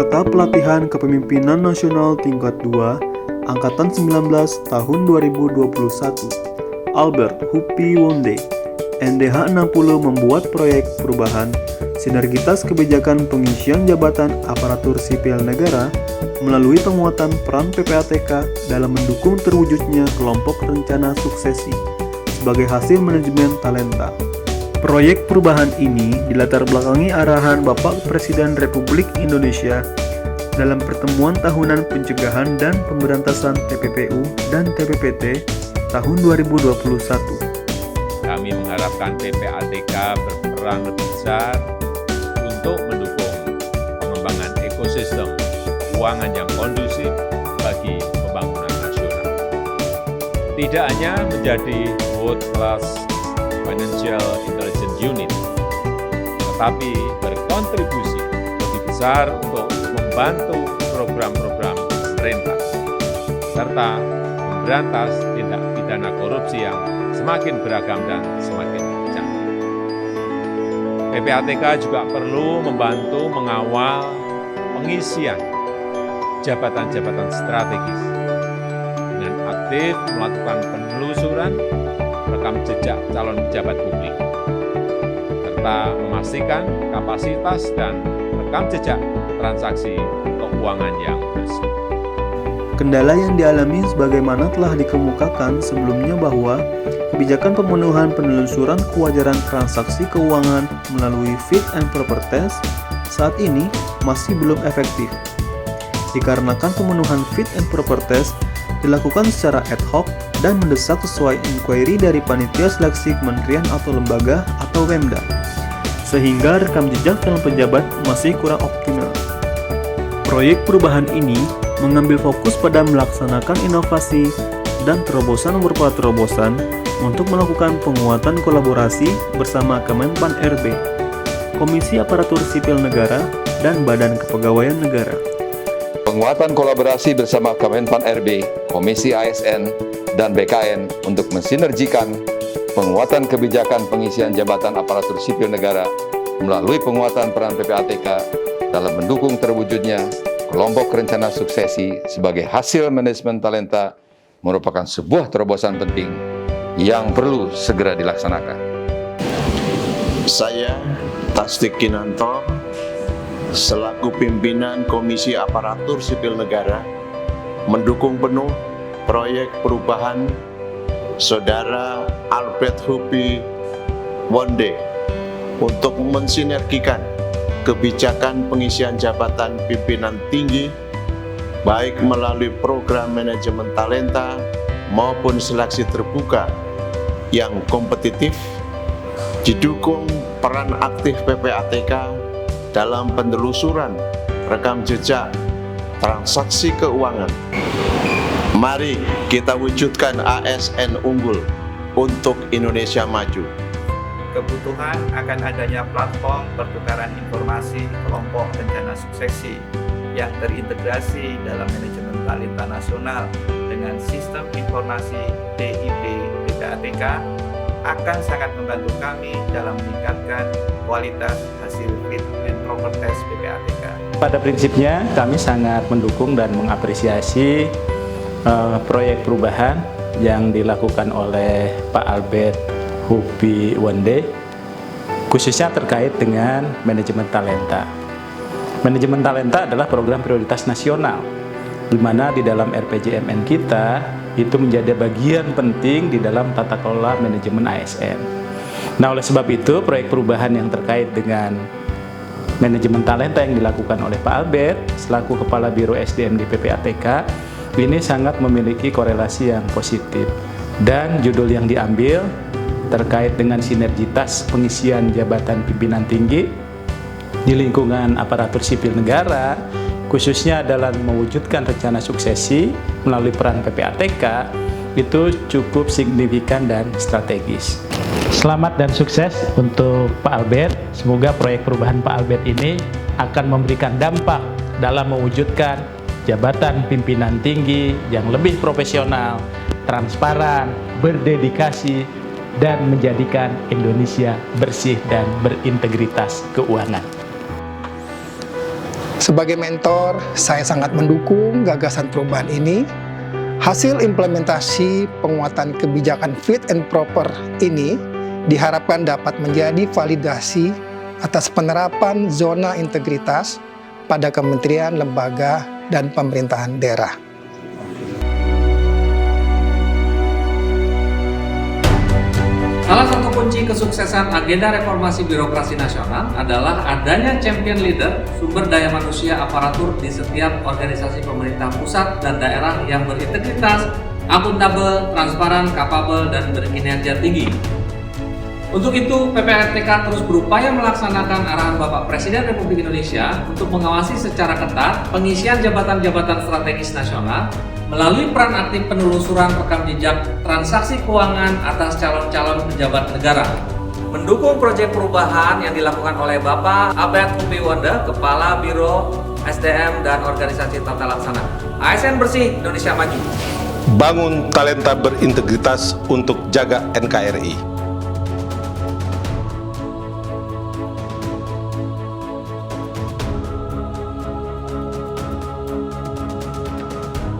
peserta pelatihan kepemimpinan nasional tingkat 2 Angkatan 19 tahun 2021, Albert Hupi Wonde, NDH 60 membuat proyek perubahan sinergitas kebijakan pengisian jabatan aparatur sipil negara melalui penguatan peran PPATK dalam mendukung terwujudnya kelompok rencana suksesi sebagai hasil manajemen talenta. Proyek perubahan ini dilatar belakangi arahan Bapak Presiden Republik Indonesia dalam pertemuan tahunan pencegahan dan pemberantasan TPPU dan TPPT tahun 2021. Kami mengharapkan PPATK berperan lebih besar untuk mendukung pengembangan ekosistem keuangan yang kondusif bagi pembangunan nasional. Tidak hanya menjadi World Class Financial Intelligence Unit, tetapi berkontribusi lebih besar untuk membantu program-program pemerintah, serta memberantas tindak pidana korupsi yang semakin beragam dan semakin kencang. PPATK juga perlu membantu mengawal pengisian jabatan-jabatan strategis dengan aktif melakukan penelusuran rekam jejak calon pejabat publik, serta memastikan kapasitas dan rekam jejak transaksi keuangan yang bersih. Kendala yang dialami sebagaimana telah dikemukakan sebelumnya bahwa kebijakan pemenuhan penelusuran kewajaran transaksi keuangan melalui fit and proper test saat ini masih belum efektif. Dikarenakan pemenuhan fit and proper test dilakukan secara ad hoc dan mendesak sesuai inquiry dari panitia seleksi kementerian atau lembaga atau Pemda, sehingga rekam jejak calon pejabat masih kurang optimal. Proyek perubahan ini mengambil fokus pada melaksanakan inovasi dan terobosan berupa terobosan untuk melakukan penguatan kolaborasi bersama Kemenpan RB, Komisi Aparatur Sipil Negara, dan Badan Kepegawaian Negara. Penguatan kolaborasi bersama Kemenpan RB, Komisi ASN, dan BKN untuk mensinergikan penguatan kebijakan pengisian jabatan aparatur sipil negara melalui penguatan peran PPATK dalam mendukung terwujudnya kelompok rencana suksesi sebagai hasil manajemen talenta merupakan sebuah terobosan penting yang perlu segera dilaksanakan. Saya, Tasdik Kinanto, selaku pimpinan Komisi Aparatur Sipil Negara, mendukung penuh proyek perubahan Saudara Albert Hupi Wonde untuk mensinergikan kebijakan pengisian jabatan pimpinan tinggi, baik melalui program manajemen talenta maupun seleksi terbuka yang kompetitif, didukung peran aktif PPATK dalam penelusuran rekam jejak transaksi keuangan. Mari kita wujudkan ASN unggul untuk Indonesia maju. Kebutuhan akan adanya platform pertukaran informasi kelompok rencana suksesi yang terintegrasi dalam manajemen talenta nasional dengan sistem informasi DIP PPATK akan sangat membantu kami dalam meningkatkan kualitas hasil fit and proper test PPATK. Pada prinsipnya kami sangat mendukung dan mengapresiasi proyek perubahan yang dilakukan oleh Pak Albert Hupi Wonde, khususnya terkait dengan manajemen talenta. Manajemen talenta adalah program prioritas nasional, di mana di dalam RPJMN kita itu menjadi bagian penting di dalam tata kelola manajemen ASN. Nah, oleh sebab itu, proyek perubahan yang terkait dengan manajemen talenta yang dilakukan oleh Pak Albert selaku Kepala Biro SDM di PPATK ini sangat memiliki korelasi yang positif. Dan judul yang diambil terkait dengan sinergitas pengisian jabatan pimpinan tinggi di lingkungan aparatur sipil negara, khususnya dalam mewujudkan rencana suksesi melalui peran PPATK, itu cukup signifikan dan strategis. Selamat dan sukses untuk Pak Albert. Semoga proyek perubahan Pak Albert ini akan memberikan dampak dalam mewujudkan jabatan pimpinan tinggi yang lebih profesional, transparan, berdedikasi, dan menjadikan Indonesia bersih dan berintegritas keuangan. Sebagai mentor, saya sangat mendukung gagasan perubahan ini. Hasil implementasi penguatan kebijakan fit and proper ini diharapkan dapat menjadi validasi atas penerapan zona integritas pada kementerian, lembaga, dan pemerintahan daerah. Salah satu kunci kesuksesan agenda reformasi birokrasi nasional adalah adanya champion leader, sumber daya manusia aparatur di setiap organisasi pemerintah pusat dan daerah yang berintegritas, akuntabel, transparan, kapabel, dan berkinerja tinggi. Untuk itu, PPRTK terus berupaya melaksanakan arahan Bapak Presiden Republik Indonesia untuk mengawasi secara ketat pengisian jabatan-jabatan strategis nasional melalui peran aktif penelusuran rekam jejak transaksi keuangan atas calon-calon pejabat negara. Mendukung proyek perubahan yang dilakukan oleh Bapak Albert Hubi Wonde, Kepala Biro SDM dan Organisasi Tata Laksana. ASN Bersih, Indonesia Maju. Bangun talenta berintegritas untuk jaga NKRI.